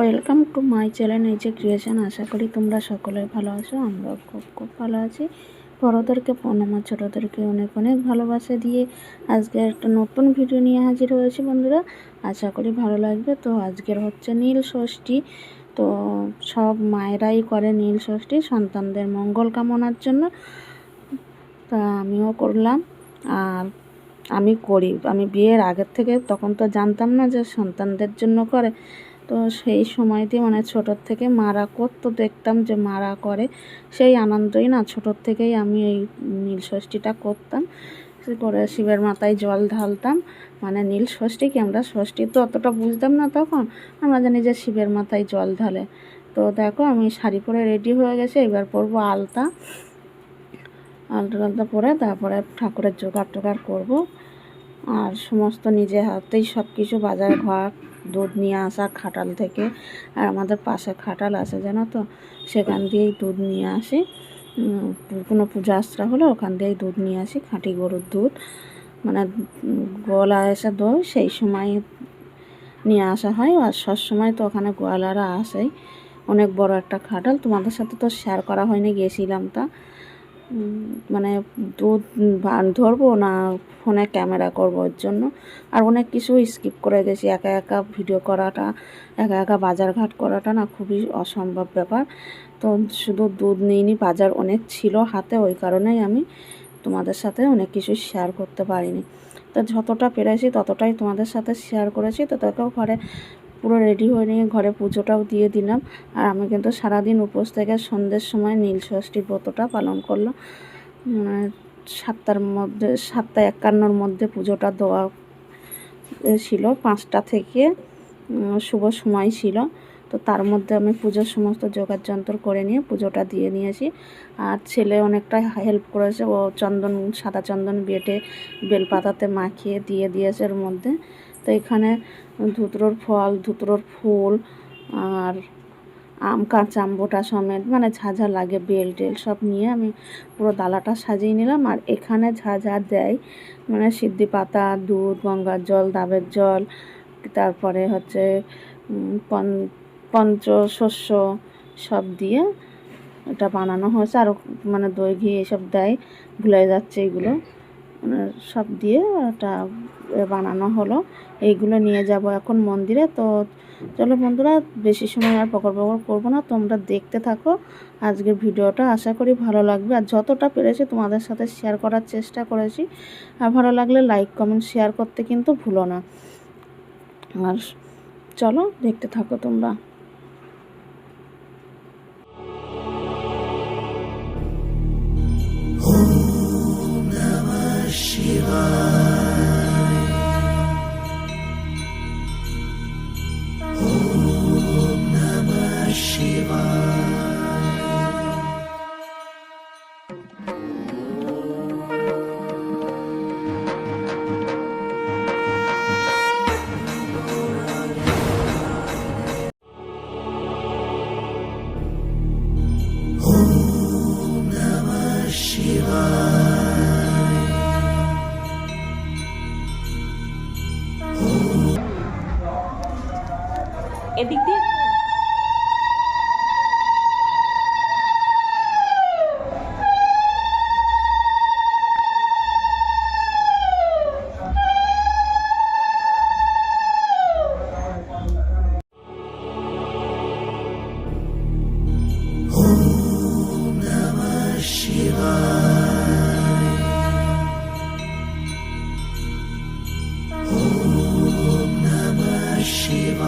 Welcome to my channel এই যে creation. আশা করি তোমরা সকলে ভালো আছো। আমরা খুব খুব ভালো আছি। বড়োদেরকে প্রণাম, ছোটোদেরকে অনেক অনেক ভালোবাসা দিয়ে আজকে একটা নতুন ভিডিও নিয়ে হাজির হয়েছি বন্ধুরা। আশা করি ভালো লাগবে। তো আজকের হচ্ছে নীল ষষ্ঠী। তো সব মায়েরাই করে নীল ষষ্ঠী সন্তানদের মঙ্গল কামনার জন্য। তা আমিও করলাম। আর আমি করি, আমি বিয়ের আগের থেকে, তখন তো জানতাম না যে সন্তানদের জন্য করে। তো সেই সময়টি মানে ছোটোর থেকে মারা করতো, দেখতাম যে মারা করে, সেই আনন্দই না ছোটোর থেকেই আমি এই নীল ষষ্ঠীটা করতাম। করে শিবের মাথায় জল ঢালতাম। মানে নীল ষষ্ঠী কি, আমরা ষষ্ঠী তো অতটা বুঝতাম না তখন, আমরা জানি যে শিবের মাথায় জল ঢালে। তো দেখো আমি শাড়ি পরে রেডি হয়ে গেছি, এবার পরবো আলতা। আলতা পরে তারপরে ঠাকুরের জোগাড় করবো। আর সমস্ত নিজে হাতেই সব কিছু বাজার ঘর, দুধ নিয়ে আসা খাটাল থেকে। আর আমাদের পাশে খাটাল আছে জানো তো, সেখান দিয়েই দুধ নিয়ে আসি। কোনো পূজা আশ্রা হলে ওখান দিয়েই দুধ নিয়ে আসি, খাঁটি গরুর দুধ। মানে গোয়ালা এসে দই সেই সময় নিয়ে আসা হয়। আর সবসময় তো ওখানে গোয়ালারা আসেই। অনেক বড় একটা খাটাল, তোমাদের সাথে তো শেয়ার করা হয়নি, গেছিলাম তা। মানে দুধ ধরবো না ফোনে ক্যামেরা করবো, ওর জন্য আর অনেক কিছু স্কিপ করে গেছি। একা একা ভিডিও করাটা, একা একা বাজারঘাট করাটা না খুবই অসম্ভব ব্যাপার। তো শুধু দুধ নিইনি, বাজার অনেক ছিল হাতে, ওই কারণেই আমি তোমাদের সাথে অনেক কিছু শেয়ার করতে পারিনি। তো যতটা পেরেছি ততটাই তোমাদের সাথে শেয়ার করেছি। তো তাকেও ঘরে পুরো রেডি হয়ে নিয়ে ঘরে পুজোটাও দিয়ে দিলাম। আর আমি কিন্তু সারাদিন উপোস থেকে সন্ধ্যের সময় নীল ষষ্ঠীর ব্রতটা পালন করলাম। 7টার মধ্যে, 7:51 মধ্যে পুজোটা দেওয়া ছিল, 5টা থেকে শুভ সময় ছিল। তো তার মধ্যে আমি পুজোর সমস্ত জোগাড় যন্ত্র করে নিয়ে পুজোটা দিয়ে নিয়েছি। আর ছেলে অনেকটা হেল্প করেছে, ও চন্দন, সাদা চন্দন বেটে বেলপাতাতে মাখিয়ে দিয়ে দিয়েছে এর মধ্যে। তো এখানে ধুতরোর ফল, ধুতরোর ফুল আর আম, কাঁচা আম বোটা সমেত, মানে যা যা লাগে বেল টেল সব নিয়ে আমি পুরো ডালাটা সাজিয়ে নিলাম। আর এখানে যা যা দেয়, মানে সিদ্ধি পাতা, দুধ, গঙ্গার জল, ডাবের জল, তারপরে হচ্ছে পঞ্চশস্য সব দিয়ে এটা বানানো হয়েছে। আর মানে দই ঘি এসব দেয়, ভুলে যাচ্ছে এগুলো, মানে সব দিয়ে এটা বানানো হলো। এইগুলো নিয়ে যাব এখন মন্দিরে। তো চলো বন্ধুরা, বেশি সময় আর পকড় করবো না, তোমরা দেখতে থাকো আজকের ভিডিওটা। আশা করি ভালো লাগবে। আর যতটা পেরেছি তোমাদের সাথে শেয়ার করার চেষ্টা করেছি। আর ভালো লাগলে লাইক কমেন্ট শেয়ার করতে কিন্তু ভুলো না। আর চলো দেখতে থাকো তোমরা। এদিক দিয়ে Shiva.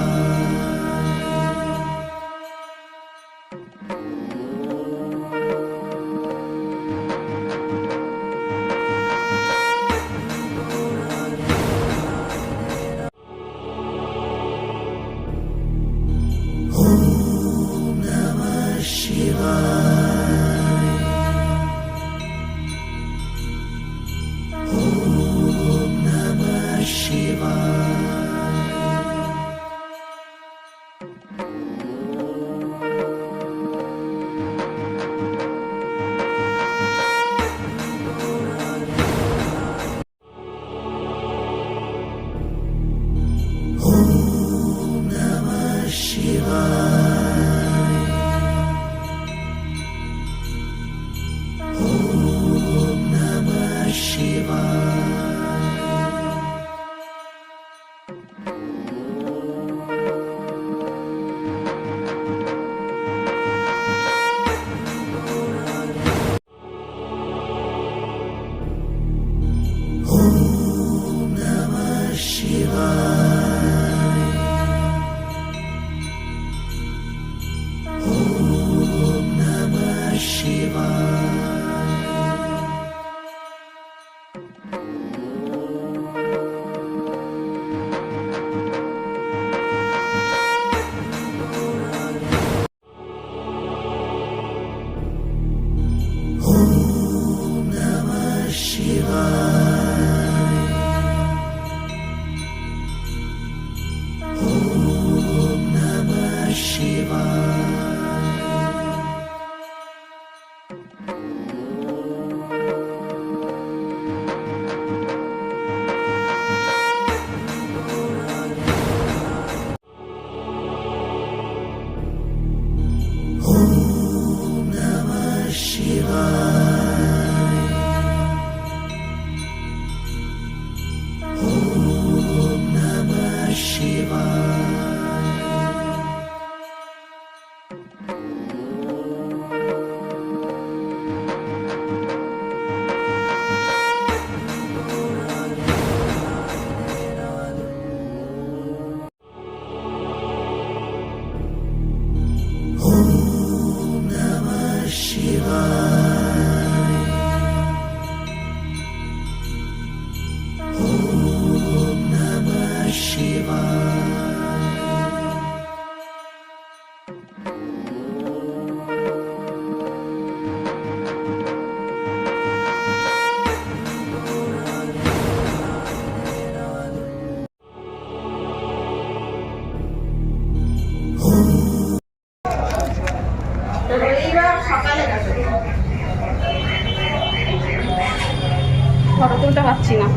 ফটো তুলতে পারছি না,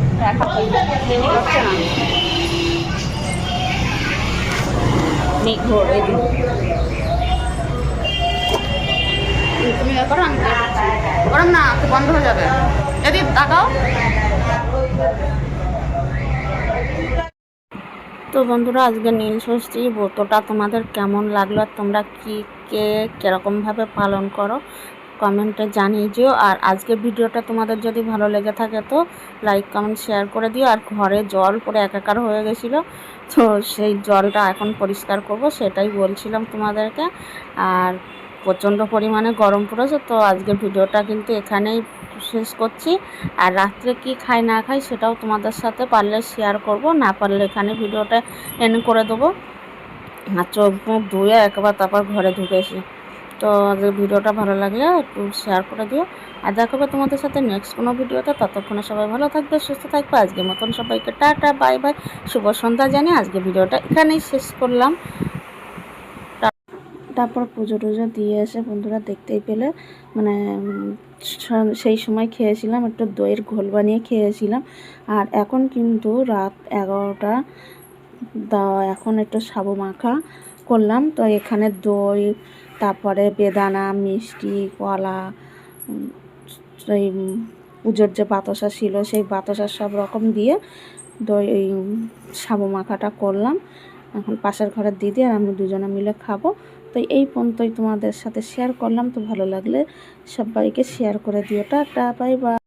হচ্ছে না মেঘোর। তুমি করো, আমি গরম না তো বন্ধ হয়ে যাবে যদি তাকাও। তো বন্ধুরা, আজকে নীল ষষ্ঠী ব্রতটা তোমাদের কেমন লাগলো, আর তোমরা কীরকমভাবে পালন করো কমেন্টে জানিয়ে দিও। আর আজকের ভিডিওটা তোমাদের যদি ভালো লেগে থাকে তো লাইক কমেন্ট শেয়ার করে দিও। আর ঘরে জল পড়ে একাকার হয়ে গেছিলো, তো সেই জলটা এখন পরিষ্কার করব, সেটাই বলছিলাম তোমাদেরকে। আর প্রচণ্ড পরিমাণে গরম পড়েছে, তো আজকের ভিডিওটা কিন্তু এখানেই শেষ করছি। আর রাত্রে কি খাই না খাই সেটাও তোমাদের সাথে পারলে শেয়ার করব, না পারলে এখানে ভিডিওটা এন্ড করে দেবো। আর চোখ মুখ ধুয়ে একবার তারপর ঘরে ঢুকেছি। তো ভিডিওটা ভালো লাগলে একটু শেয়ার করে দিও। আর দেখাবে তোমাদের সাথে নেক্সট কোনো ভিডিওতে। ততক্ষণে সবাই ভালো থাকবে, সুস্থ থাকবে। আজকের মতন সবাইকে টাটা বাই বাই, শুভ সন্ধ্যা জানিয়ে আজকে ভিডিওটা এখানেই শেষ করলাম। তারপর পুজো টুজো দিয়ে এসে বন্ধুরা দেখতেই পেলে মানে সেই সময় খেয়েছিলাম একটু দইয়ের ঘোল বানিয়ে খেয়েছিলাম। আর এখন কিন্তু রাত 11টা, এখন একটু সাবু মাখা করলাম। তো এখানে দই, তারপরে বেদানা, মিষ্টি, কলা, এই পুজোর যে বাতাসা ছিল সেই বাতাসা সব রকম দিয়ে দই সাবু মাখাটা করলাম। এখন পাশের ঘরের দিদি আর আমি দুজনে মিলে খাবো। তো এই পর্যন্তই তোমাদের সাথে শেয়ার করলাম। তো ভালো লাগলে সবাইকে শেয়ার করে দিও। Tata bye bye.